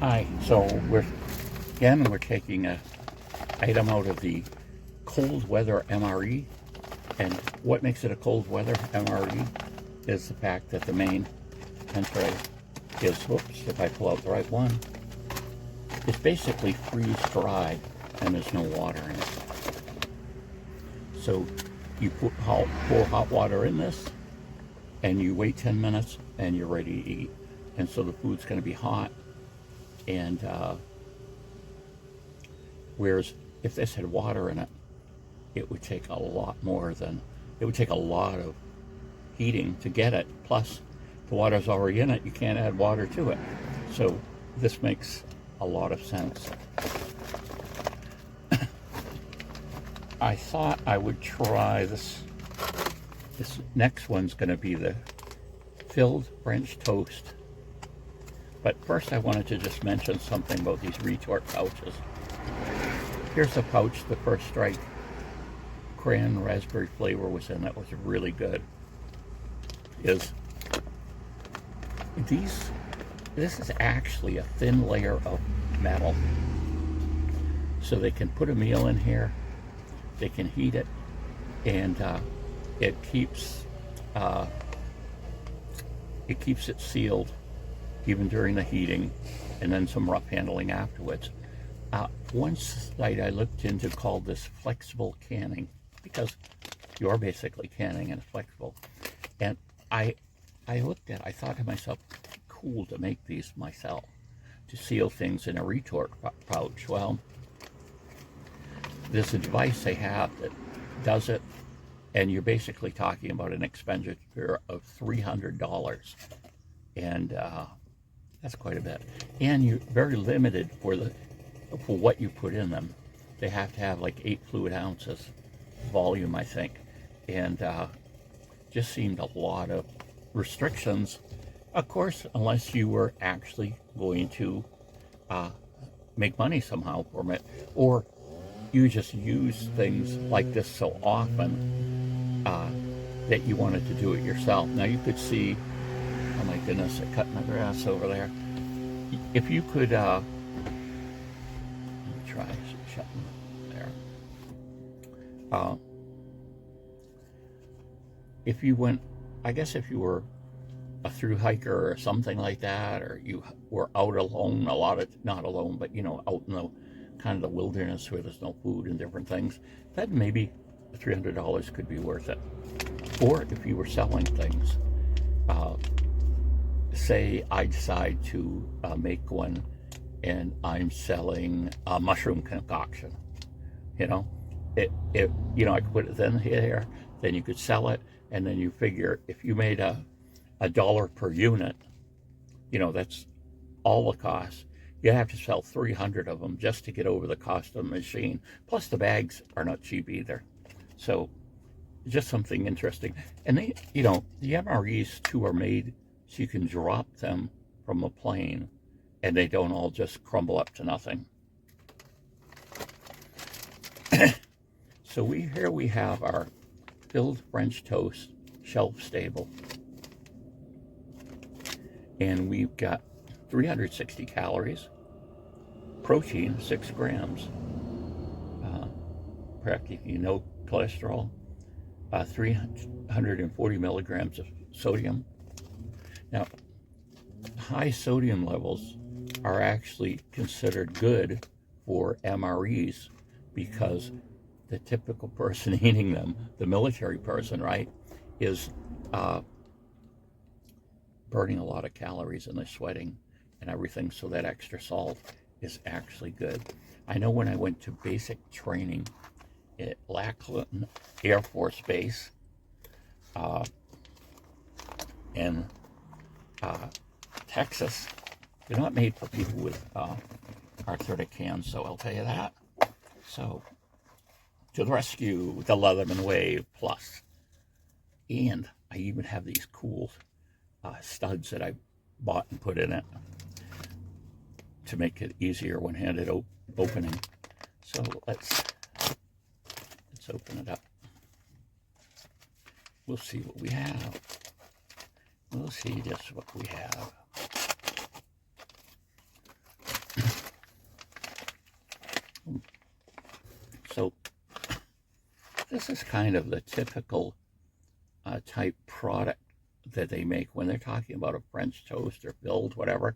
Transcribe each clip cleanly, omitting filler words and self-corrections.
Hi, so we're taking a item out of the cold weather MRE, and what makes it a cold weather MRE is the fact that the main entry is, whoops, if I pull out the right one, it's basically freeze dried and there's no water in it. So you pour hot water in this and you wait 10 minutes and you're ready to eat. And so the food's going to be hot. And whereas if this had water in it, it would take a lot of heating to get it. Plus, the water's already in it. You can't add water to it. So this makes a lot of sense. I thought I would try this. This next one's going to be the filled French toast. But first I wanted to just mention something about these retort pouches. Here's a pouch, the first strike cran raspberry flavor was in. That was really good. This is actually a thin layer of metal. So they can put a meal in here, they can heat it, and it keeps it sealed even during the heating, and then some rough handling afterwards. One site I looked into called this flexible canning, because you're basically canning and flexible. And I thought to myself, cool to make these myself, to seal things in a retort pouch. Well, there's a device they have that does it, and you're basically talking about an expenditure of $300. And that's quite a bit. And you're very limited for what you put in them. They have to have like 8 fluid ounces volume, I think. And just seemed a lot of restrictions. Of course, unless you were actually going to make money somehow from it, or you just use things like this so often that you wanted to do it yourself. Now you could see, oh my goodness, I cut my grass over there. If you could, let me try shutting there. If you went, I guess if you were a through hiker or something like that, or you were out alone, not alone, but out in the kind of the wilderness where there's no food and different things, then maybe $300 could be worth it. Or if you were selling things, say I decide to make one and I'm selling a mushroom concoction, I could put it in here, then you could sell it, and then you figure if you made a dollar per unit, that's all the cost. You have to sell 300 of them just to get over the cost of the machine. Plus the bags are not cheap either. So just something interesting. And the MREs too are made so you can drop them from a plane and they don't all just crumble up to nothing. So here we have our filled French toast, shelf stable. And we've got 360 calories, protein 6 grams, practically no cholesterol, 340 milligrams of sodium. Now, high sodium levels are actually considered good for MREs because the typical person eating them, the military person, right, is burning a lot of calories and they're sweating and everything, so that extra salt is actually good. I know when I went to basic training at Lackland Air Force Base in Texas, they're not made for people with arthritic hands, so I'll tell you that. So, to the rescue, the Leatherman Wave Plus. And I even have these cool studs that I bought and put in it to make it easier one-handed opening. So let's open it up. We'll see what we have. We'll see just what we have. this is kind of the typical type product that they make when they're talking about a French toast or filled, whatever.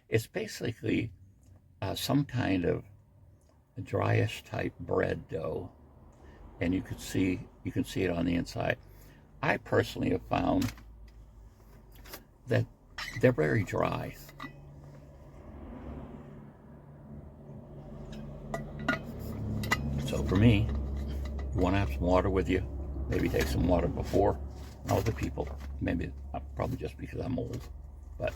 It's basically some kind of dryish type bread dough, and you can see it on the inside. I personally have found that they're very dry. So for me, you want to have some water with you. Maybe take some water before. Other people, maybe probably just because I'm old, but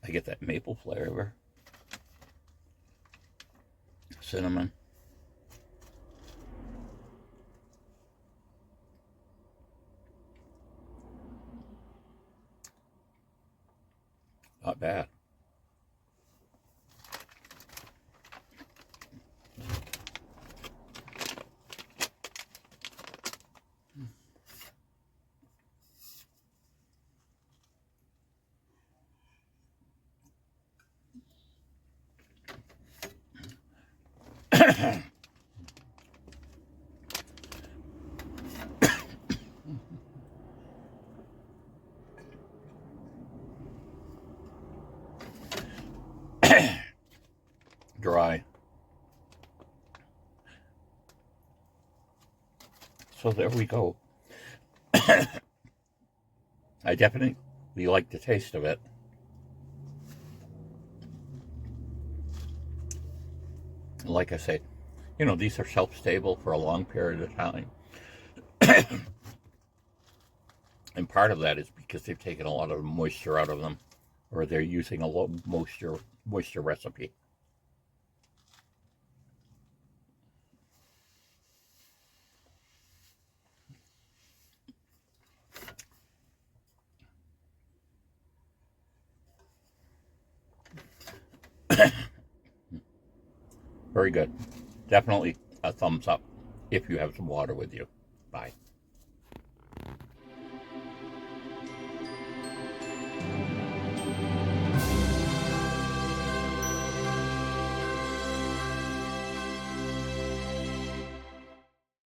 I get that maple flavor, cinnamon. Not bad. Dry. So there we go. I definitely like the taste of it. Like I say, these are shelf-stable for a long period of time. And part of that is because they've taken a lot of moisture out of them, or they're using a low moisture recipe. Very good. Definitely a thumbs up if you have some water with you. Bye.